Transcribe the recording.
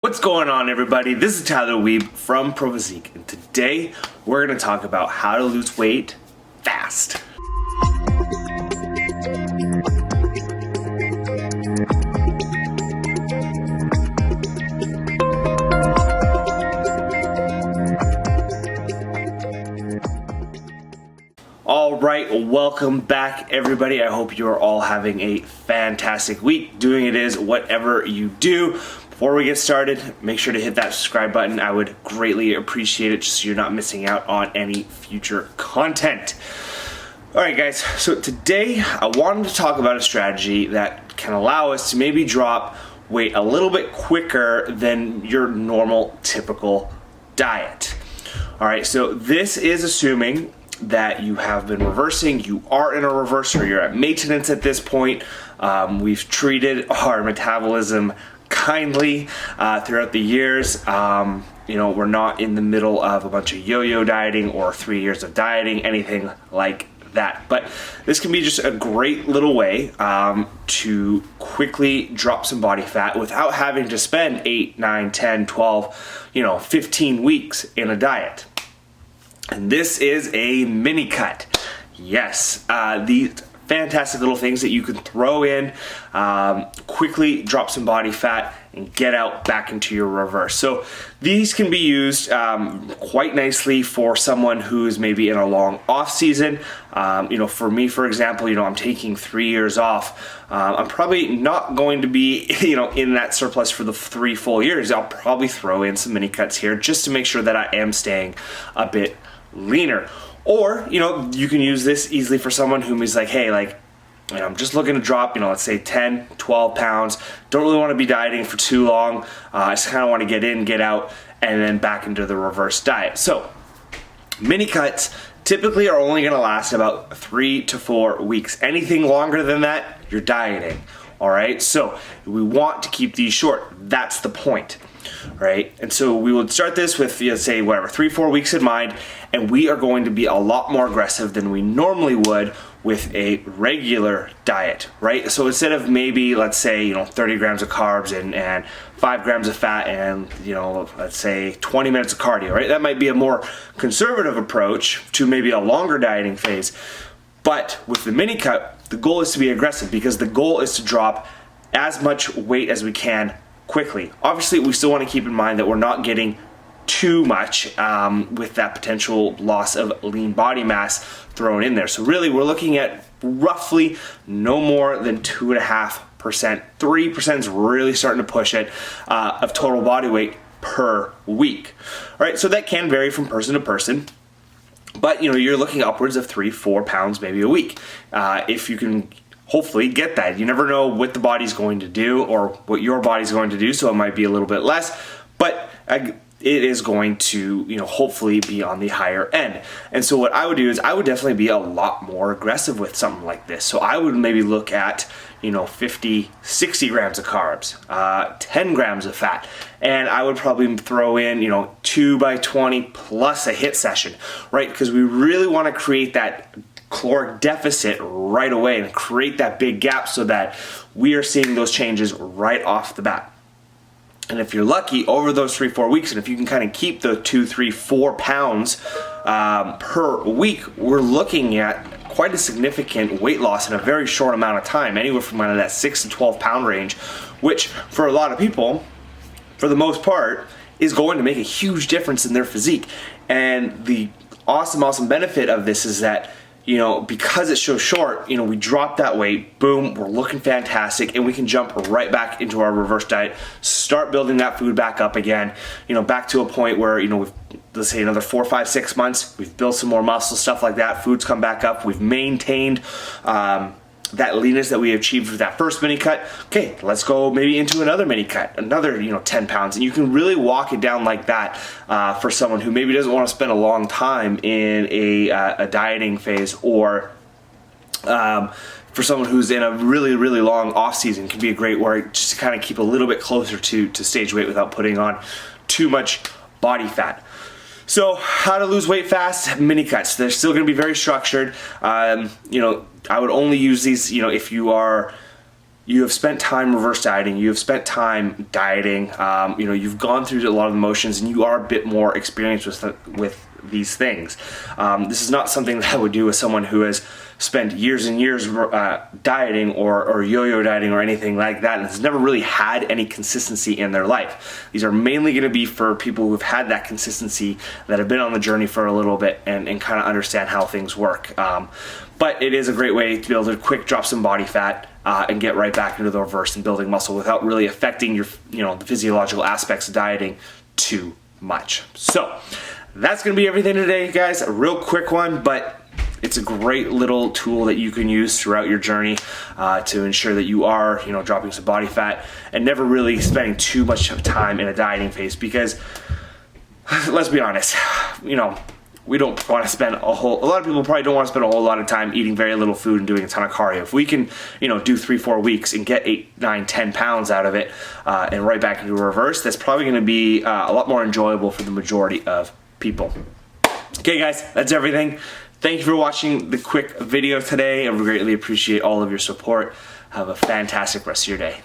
What's going on, everybody? This is Tyler Weeb from Pro Physique, and today we're going to talk about how to lose weight fast. Alright, welcome back, everybody. I hope you're all having a fantastic week. Doing it is whatever you do. Before we get started, make sure to hit that subscribe button. I would greatly appreciate it, just so you're not missing out on any future content. Alright guys, so today I wanted to talk about a strategy that can allow us to maybe drop weight a little bit quicker than your normal, typical diet. Alright, so this is assuming that you have been reversing, you are in a reverse, or you're at maintenance at this point. We've treated our metabolism kindly throughout the years. We're not in the middle of a bunch of yo-yo dieting or 3 years of dieting, anything like that. But this can be just a great little way to quickly drop some body fat without having to spend 8, 9, 10, 12, 15 weeks in a diet. And this is a mini cut. Yes, these fantastic little things that you can throw in, quickly drop some body fat and get out back into your reverse. So these can be used quite nicely for someone who's maybe in a long off season. For me, for example, I'm taking 3 years off. I'm probably not going to be, in that surplus for the 3 full years. I'll probably throw in some mini cuts here just to make sure that I am staying a bit leaner. Or, you can use this easily for someone who is like, hey, I'm just looking to drop, let's say 10, 12 pounds. Don't really want to be dieting for too long. I just kind of want to get in, get out, and then back into the reverse diet. So, mini cuts typically are only going to last about 3 to 4 weeks. Anything longer than that, you're dieting. All right, so we want to keep these short. That's the point. Right, and so we would start this with, say, 3-4 weeks in mind, and we are going to be a lot more aggressive than we normally would with a regular diet, right? So instead of maybe, let's say, 30 grams of carbs and 5 grams of fat and, let's say 20 minutes of cardio, right? That might be a more conservative approach to maybe a longer dieting phase. But with the mini cut, the goal is to be aggressive, because the goal is to drop as much weight as we can quickly. Obviously, we still want to keep in mind that we're not getting too much with that potential loss of lean body mass thrown in there. So really, we're looking at roughly no more than 2.5%. 3% is really starting to push it of total body weight per week. All right, so that can vary from person to person. But you're looking upwards of 3-4 pounds maybe a week. If you can hopefully get that. You never know what the body's going to do or what your body's going to do, so it might be a little bit less, but it is going to, hopefully be on the higher end. And so what I would do is I would definitely be a lot more aggressive with something like this. So I would maybe look at, 50, 60 grams of carbs, 10 grams of fat, and I would probably throw in, 2 by 20 plus a HIIT session, right? Because we really want to create that caloric deficit right away and create that big gap so that we are seeing those changes right off the bat. And if you're lucky, over those 3-4 weeks, and if you can kind of keep the 2, 3, 4 pounds per week, we're looking at quite a significant weight loss in a very short amount of time, anywhere from kind of that 6 to 12 pound range, which for a lot of people, for the most part, is going to make a huge difference in their physique. And the awesome benefit of this is that because it's so short, we drop that weight, boom, we're looking fantastic, and we can jump right back into our reverse diet, start building that food back up again, back to a point where, we've, let's say another 4, 5, 6 months, we've built some more muscle, stuff like that, food's come back up, we've maintained that leanness that we achieved with that first mini cut. Okay, let's go maybe into another mini cut, another 10 pounds, and you can really walk it down like that for someone who maybe doesn't want to spend a long time in a dieting phase, or for someone who's in a really long off season. Can be a great way just to kind of keep a little bit closer to stage weight without putting on too much body fat. So how to lose weight fast? Mini cuts. They're still going to be very structured. I would only use these, if you are you have spent time reverse dieting, you have spent time dieting, you've gone through a lot of the motions and you are a bit more experienced with these things. This is not something that I would do with someone who has spent years and years dieting or yo-yo dieting or anything like that and has never really had any consistency in their life. These are mainly going to be for people who've had that consistency, that have been on the journey for a little bit and kind of understand how things work. But it is a great way to be able to quick drop some body fat and get right back into the reverse and building muscle without really affecting your, the physiological aspects of dieting too much. So that's going to be everything today, guys. A real quick one, but it's a great little tool that you can use throughout your journey to ensure that you are, dropping some body fat and never really spending too much time in a dieting phase. Because let's be honest, we don't want to spend a lot of people probably don't want to spend a whole lot of time eating very little food and doing a ton of cardio. If we can, do 3-4 weeks and get 8, 9, 10 pounds out of it and right back into a reverse, that's probably going to be a lot more enjoyable for the majority of people. Okay, guys, that's everything. Thank you for watching the quick video today. I greatly appreciate all of your support. Have a fantastic rest of your day.